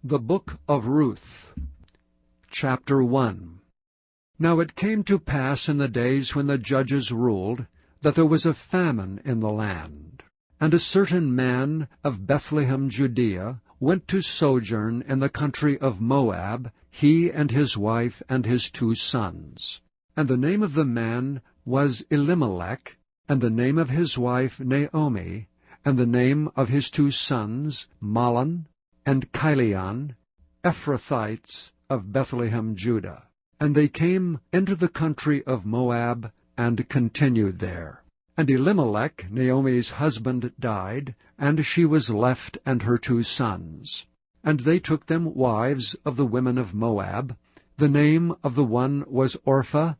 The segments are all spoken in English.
The Book of Ruth, Chapter 1. Now it came to pass in the days when the judges ruled, that there was a famine in the land. And a certain man of Bethlehem, Judea, went to sojourn in the country of Moab, he and his wife and his 2 sons. And the name of the man was Elimelech, and the name of his wife Naomi, and the name of his 2 sons Mahlon and Chilion, Ephrathites of Bethlehem, Judah. And they came into the country of Moab, and continued there. And Elimelech, Naomi's husband, died, and she was left and her 2 sons. And they took them wives of the women of Moab. The name of the one was Orpah,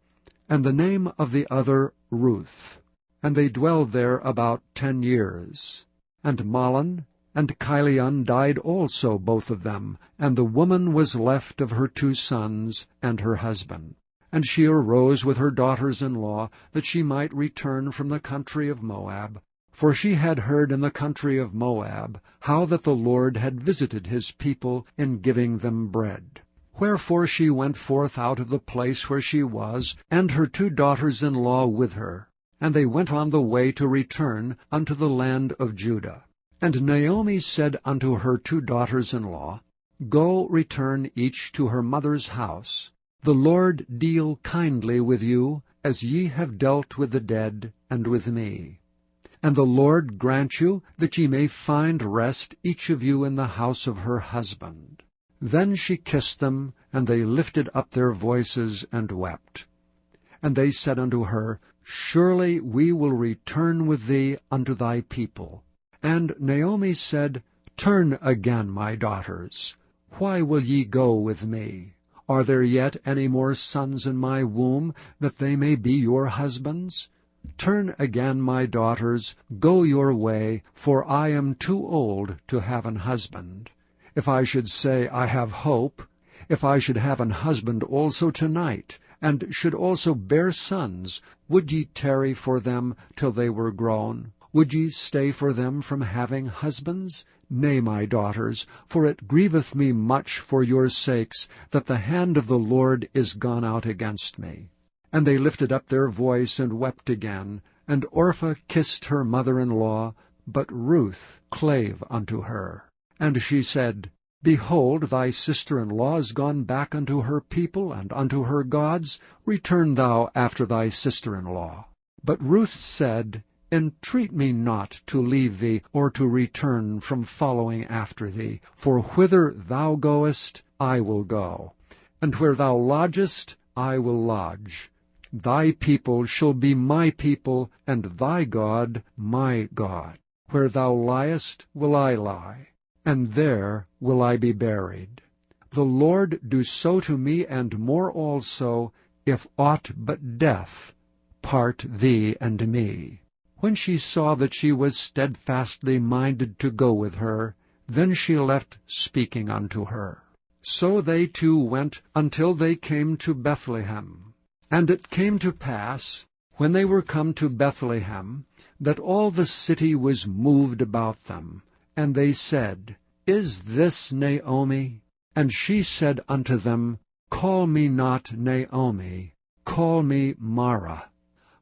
and the name of the other Ruth. And they dwelled there about 10 years. And Mahlon and Chilion died also, both of them, and the woman was left of her 2 sons and her husband. And she arose with her daughters-in-law, that she might return from the country of Moab. For she had heard in the country of Moab how that the Lord had visited his people in giving them bread. Wherefore she went forth out of the place where she was, and her 2 daughters-in-law with her. And they went on the way to return unto the land of Judah. And Naomi said unto her 2 daughters-in-law, Go, return each to her mother's house. The Lord deal kindly with you, as ye have dealt with the dead and with me. And the Lord grant you that ye may find rest each of you in the house of her husband. Then she kissed them, and they lifted up their voices and wept. And they said unto her, Surely we will return with thee unto thy people. And Naomi said, Turn again, my daughters. Why will ye go with me? Are there yet any more sons in my womb, that they may be your husbands? Turn again, my daughters, go your way, for I am too old to have an husband. If I should say, I have hope, if I should have an husband also tonight, and should also bear sons, would ye tarry for them till they were grown? Would ye stay for them from having husbands? Nay, my daughters, for it grieveth me much for your sakes, that the hand of the Lord is gone out against me. And they lifted up their voice and wept again, and Orpah kissed her mother-in-law, but Ruth clave unto her. And she said, Behold, thy sister-in-law is gone back unto her people and unto her gods. Return thou after thy sister-in-law. But Ruth said, Entreat me not to leave thee, or to return from following after thee. For whither thou goest, I will go, and where thou lodgest, I will lodge. Thy people shall be my people, and thy God my God. Where thou liest will I lie, and there will I be buried. The Lord do so to me, and more also, if aught but death part thee and me. When she saw that she was steadfastly minded to go with her, then she left speaking unto her. So they 2 went until they came to Bethlehem. And it came to pass, when they were come to Bethlehem, that all the city was moved about them. And they said, Is this Naomi? And she said unto them, Call me not Naomi, call me Mara.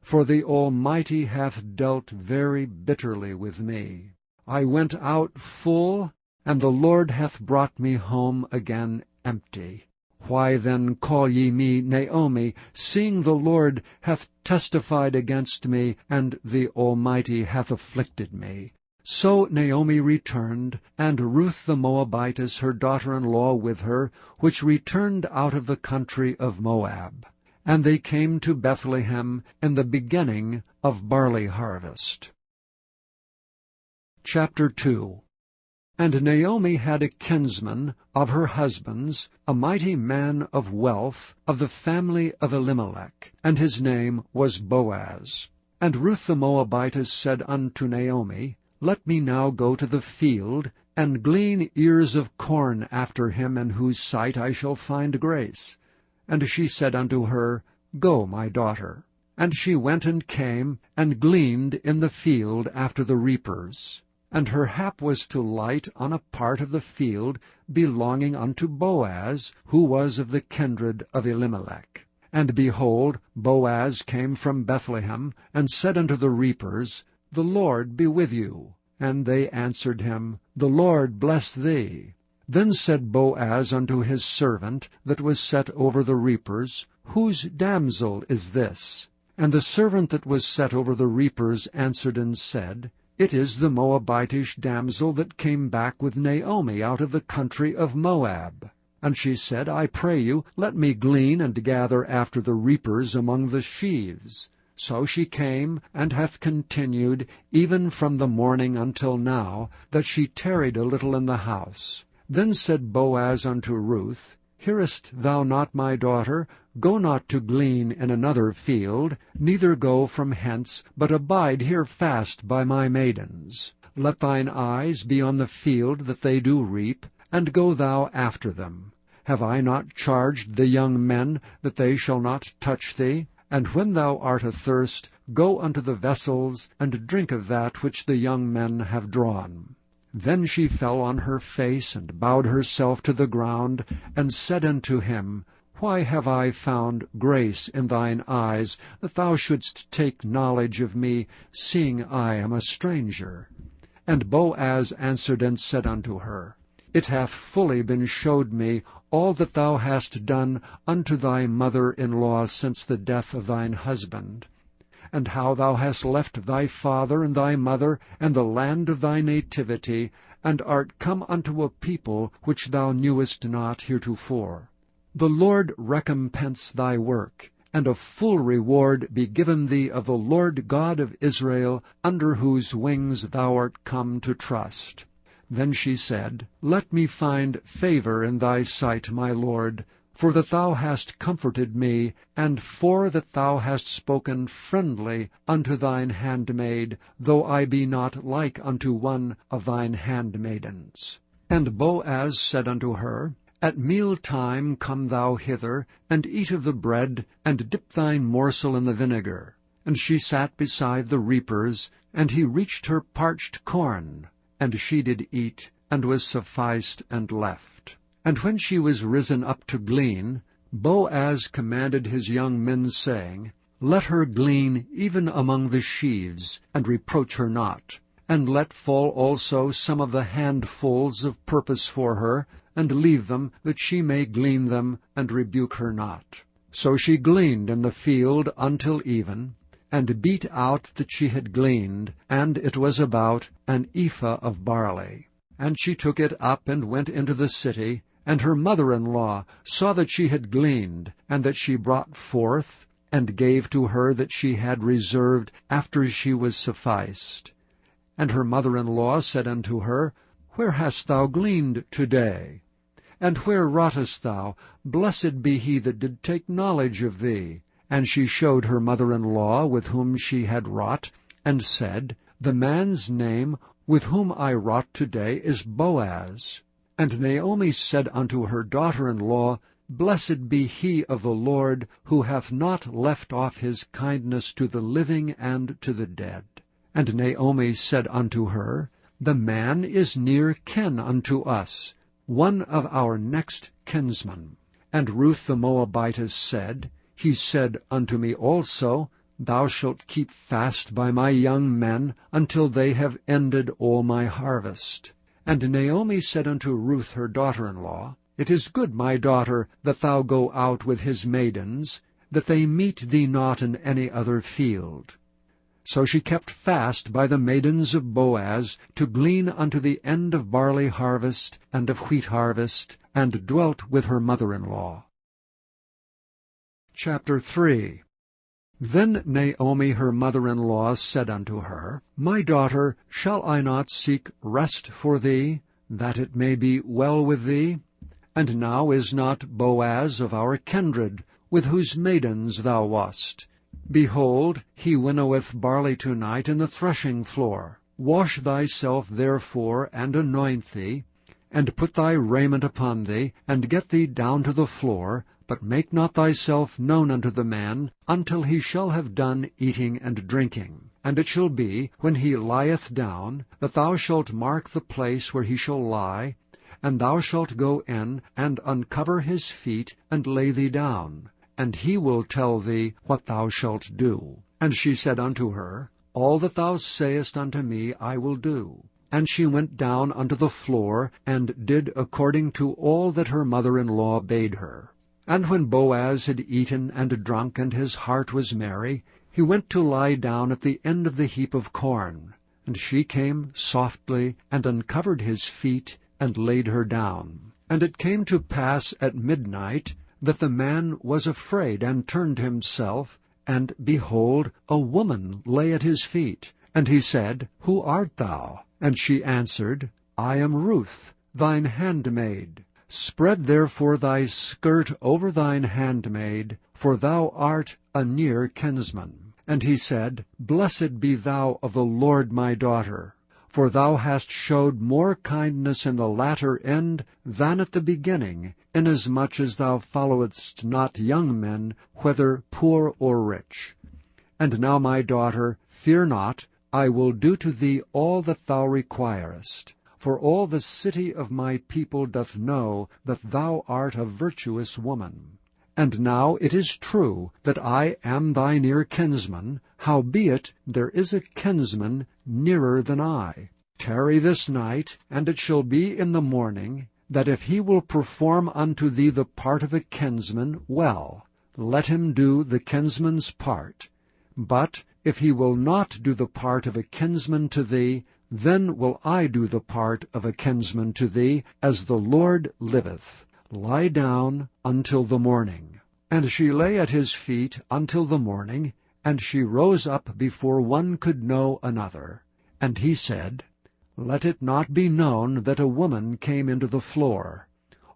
For the Almighty hath dealt very bitterly with me. I went out full, and the Lord hath brought me home again empty. Why then call ye me Naomi, seeing the Lord hath testified against me, and the Almighty hath afflicted me? So Naomi returned, and Ruth the Moabitess her daughter-in-law with her, which returned out of the country of Moab. And they came to Bethlehem in the beginning of barley harvest. Chapter 2. And Naomi had a kinsman of her husband's, a mighty man of wealth, of the family of Elimelech, and his name was Boaz. And Ruth the Moabitess said unto Naomi, Let me now go to the field, and glean ears of corn after him in whose sight I shall find grace. And she said unto her, Go, my daughter. And she went and came, and gleaned in the field after the reapers. And her hap was to light on a part of the field belonging unto Boaz, who was of the kindred of Elimelech. And behold, Boaz came from Bethlehem, and said unto the reapers, The Lord be with you. And they answered him, The Lord bless thee. Then said Boaz unto his servant that was set over the reapers, Whose damsel is this? And the servant that was set over the reapers answered and said, It is the Moabitish damsel that came back with Naomi out of the country of Moab. And she said, I pray you, let me glean and gather after the reapers among the sheaves. So she came, and hath continued, even from the morning until now, that she tarried a little in the house. Then said Boaz unto Ruth, Hearest thou not, my daughter? Go not to glean in another field, neither go from hence, but abide here fast by my maidens. Let thine eyes be on the field that they do reap, and go thou after them. Have I not charged the young men that they shall not touch thee? And when thou art athirst, go unto the vessels, and drink of that which the young men have drawn. Then she fell on her face, and bowed herself to the ground, and said unto him, Why have I found grace in thine eyes, that thou shouldst take knowledge of me, seeing I am a stranger? And Boaz answered and said unto her, It hath fully been showed me all that thou hast done unto thy mother-in-law since the death of thine husband, and how thou hast left thy father and thy mother and the land of thy nativity, and art come unto a people which thou knewest not heretofore. The Lord recompense thy work, and a full reward be given thee of the Lord God of Israel, under whose wings thou art come to trust. Then she said, Let me find favor in thy sight, my Lord, for that thou hast comforted me, and for that thou hast spoken friendly unto thine handmaid, though I be not like unto one of thine handmaidens. And Boaz said unto her, At meal time come thou hither, and eat of the bread, and dip thine morsel in the vinegar. And she sat beside the reapers, and he reached her parched corn. And she did eat, and was sufficed, and left. And when she was risen up to glean, Boaz commanded his young men, saying, Let her glean even among the sheaves, and reproach her not. And let fall also some of the handfuls of purpose for her, and leave them, that she may glean them, and rebuke her not. So she gleaned in the field until even, and beat out that she had gleaned, and it was about an ephah of barley. And she took it up and went into the city, and her mother-in-law saw that she had gleaned, and that she brought forth, and gave to her that she had reserved after she was sufficed. And her mother-in-law said unto her, Where hast thou gleaned today? And where wroughtest thou? Blessed be he that did take knowledge of thee. And she showed her mother-in-law with whom she had wrought, and said, The man's name with whom I wrought today is Boaz. And Naomi said unto her daughter-in-law, Blessed be he of the Lord, who hath not left off his kindness to the living and to the dead. And Naomi said unto her, The man is near kin unto us, one of our next kinsmen. And Ruth the Moabitess said, He said unto me also, Thou shalt keep fast by my young men until they have ended all my harvest. And Naomi said unto Ruth her daughter-in-law, It is good, my daughter, that thou go out with his maidens, that they meet thee not in any other field. So she kept fast by the maidens of Boaz, to glean unto the end of barley harvest and of wheat harvest, and dwelt with her mother-in-law. Chapter 3. Then Naomi her mother-in-law said unto her, My daughter, shall I not seek rest for thee, that it may be well with thee? And now is not Boaz of our kindred, with whose maidens thou wast? Behold, he winnoweth barley tonight in the threshing floor. Wash thyself therefore, and anoint thee, and put thy raiment upon thee, and get thee down to the floor, but make not thyself known unto the man, until he shall have done eating and drinking. And it shall be, when he lieth down, that thou shalt mark the place where he shall lie, and thou shalt go in, and uncover his feet, and lay thee down, and he will tell thee what thou shalt do. And she said unto her, All that thou sayest unto me I will do. And she went down unto the floor, and did according to all that her mother-in-law bade her. And when Boaz had eaten and drunk, and his heart was merry, he went to lie down at the end of the heap of corn. And she came softly, and uncovered his feet, and laid her down. And it came to pass at midnight, that the man was afraid, and turned himself, and, behold, a woman lay at his feet. And he said, Who art thou? And she answered, I am Ruth, thine handmaid. Spread therefore thy skirt over thine handmaid, for thou art a near kinsman. And he said, Blessed be thou of the Lord, my daughter, for thou hast showed more kindness in the latter end than at the beginning, inasmuch as thou followedst not young men, whether poor or rich. And now, my daughter, fear not, I will do to thee all that thou requirest. For all the city of my people doth know that thou art a virtuous woman. And now it is true that I am thy near kinsman, howbeit there is a kinsman nearer than I. Tarry this night, and it shall be in the morning, that if he will perform unto thee the part of a kinsman, well, let him do the kinsman's part. But if he will not do the part of a kinsman to thee, then will I do the part of a kinsman to thee, as the Lord liveth. Lie down until the morning. And she lay at his feet until the morning, and she rose up before one could know another. And he said, Let it not be known that a woman came into the floor.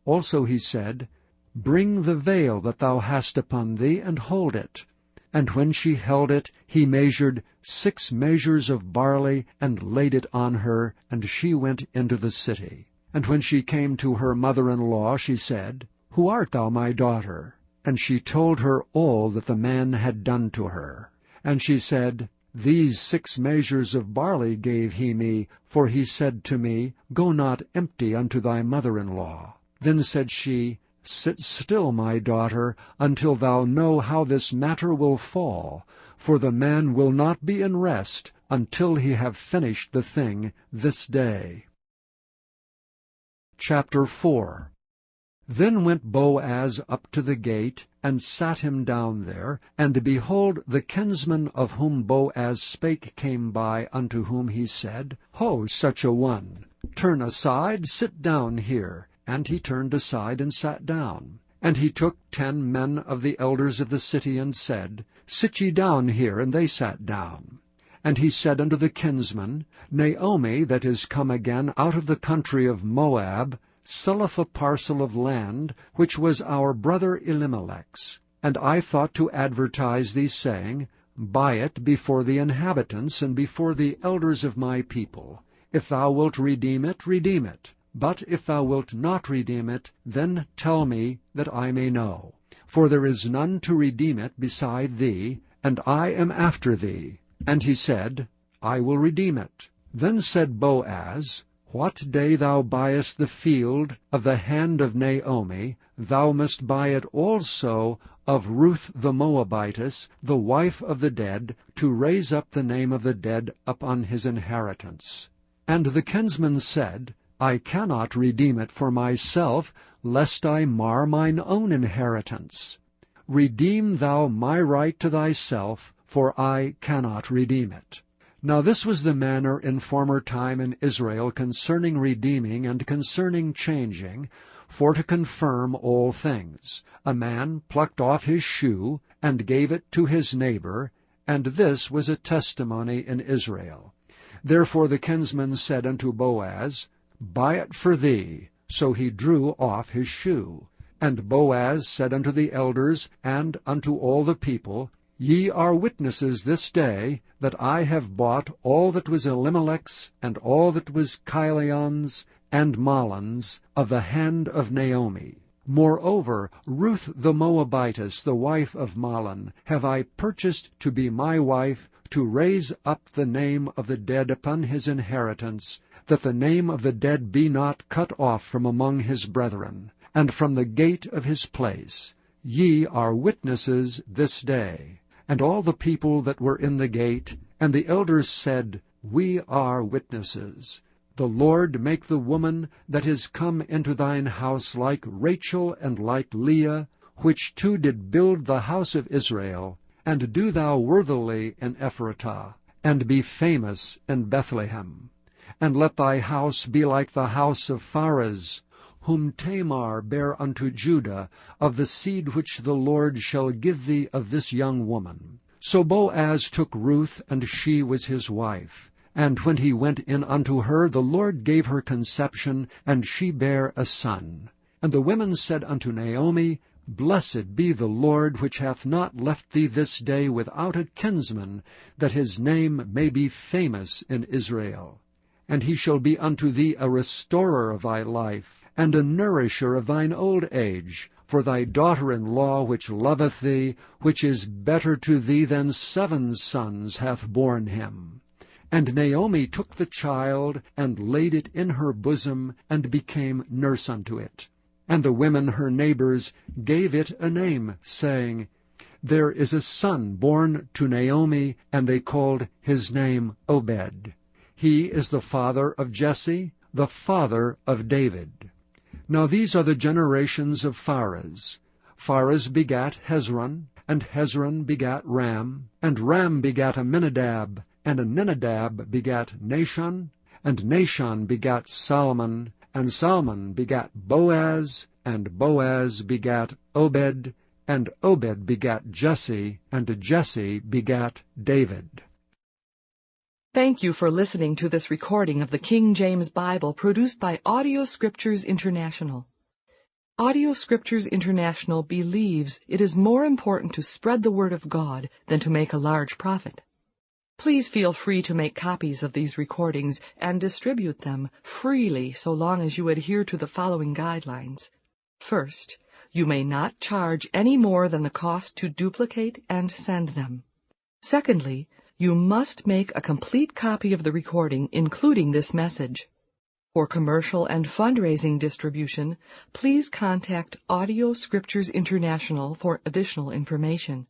Also he said, Bring the veil that thou hast upon thee, and hold it. And when she held it, he measured 6 measures of barley, and laid it on her, and she went into the city. And when she came to her mother-in-law, she said, Who art thou, my daughter? And she told her all that the man had done to her. And she said, These 6 measures of barley gave he me, for he said to me, Go not empty unto thy mother-in-law. Then said she, Sit still, my daughter, until thou know how this matter will fall, for the man will not be in rest until he have finished the thing this day. Chapter 4. Then went Boaz up to the gate, and sat him down there, and behold, the kinsman of whom Boaz spake came by, unto whom he said, Ho, such a one! Turn aside, sit down here. And he turned aside and sat down. And he took 10 men of the elders of the city, and said, Sit ye down here. And they sat down. And he said unto the kinsman, Naomi, that is come again out of the country of Moab, selleth a parcel of land, which was our brother Elimelech's. And I thought to advertise thee, saying, Buy it before the inhabitants, and before the elders of my people. If thou wilt redeem it, redeem it. But if thou wilt not redeem it, then tell me, that I may know. For there is none to redeem it beside thee, and I am after thee. And he said, I will redeem it. Then said Boaz, What day thou buyest the field of the hand of Naomi, thou must buy it also of Ruth the Moabitess, the wife of the dead, to raise up the name of the dead upon his inheritance. And the kinsman said, I cannot redeem it for myself, lest I mar mine own inheritance. Redeem thou my right to thyself, for I cannot redeem it. Now this was the manner in former time in Israel concerning redeeming and concerning changing, for to confirm all things. A man plucked off his shoe, and gave it to his neighbor, and this was a testimony in Israel. Therefore the kinsman said unto Boaz, Buy it for thee. So he drew off his shoe. And Boaz said unto the elders and unto all the people, Ye are witnesses this day that I have bought all that was Elimelech's, and all that was Chilion's and Mahlon's, of the hand of Naomi. Moreover, Ruth the Moabitess, the wife of Mahlon, have I purchased to be my wife, to raise up the name of the dead upon his inheritance, that the name of the dead be not cut off from among his brethren, and from the gate of his place. Ye are witnesses this day. And all the people that were in the gate, and the elders said, We are witnesses. The Lord make the woman that is come into thine house like Rachel and like Leah, which two did build the house of Israel, and do thou worthily in Ephratah, and be famous in Bethlehem. And let thy house be like the house of Pharez, whom Tamar bare unto Judah, of the seed which the Lord shall give thee of this young woman. So Boaz took Ruth, and she was his wife. And when he went in unto her, the Lord gave her conception, and she bare a son. And the women said unto Naomi, Blessed be the Lord, which hath not left thee this day without a kinsman, that his name may be famous in Israel. And he shall be unto thee a restorer of thy life, and a nourisher of thine old age, for thy daughter-in-law which loveth thee, which is better to thee than 7 sons, hath borne him. And Naomi took the child, and laid it in her bosom, and became nurse unto it. And the women her neighbors gave it a name, saying, There is a son born to Naomi, and they called his name Obed. He is the father of Jesse, the father of David. Now these are the generations of Pharez. Pharez begat Hezron, and Hezron begat Ram, and Ram begat Amminadab, and Amminadab begat Nahshon, and Nahshon begat Salmon, and Salmon begat Boaz, and Boaz begat Obed, and Obed begat Jesse, and Jesse begat David. Thank you for listening to this recording of the King James Bible produced by Audio Scriptures International. Audio Scriptures International believes it is more important to spread the Word of God than to make a large profit. Please feel free to make copies of these recordings and distribute them freely so long as you adhere to the following guidelines. First, you may not charge any more than the cost to duplicate and send them. Secondly, you must make a complete copy of the recording, including this message. For commercial and fundraising distribution, please contact Audio Scriptures International for additional information.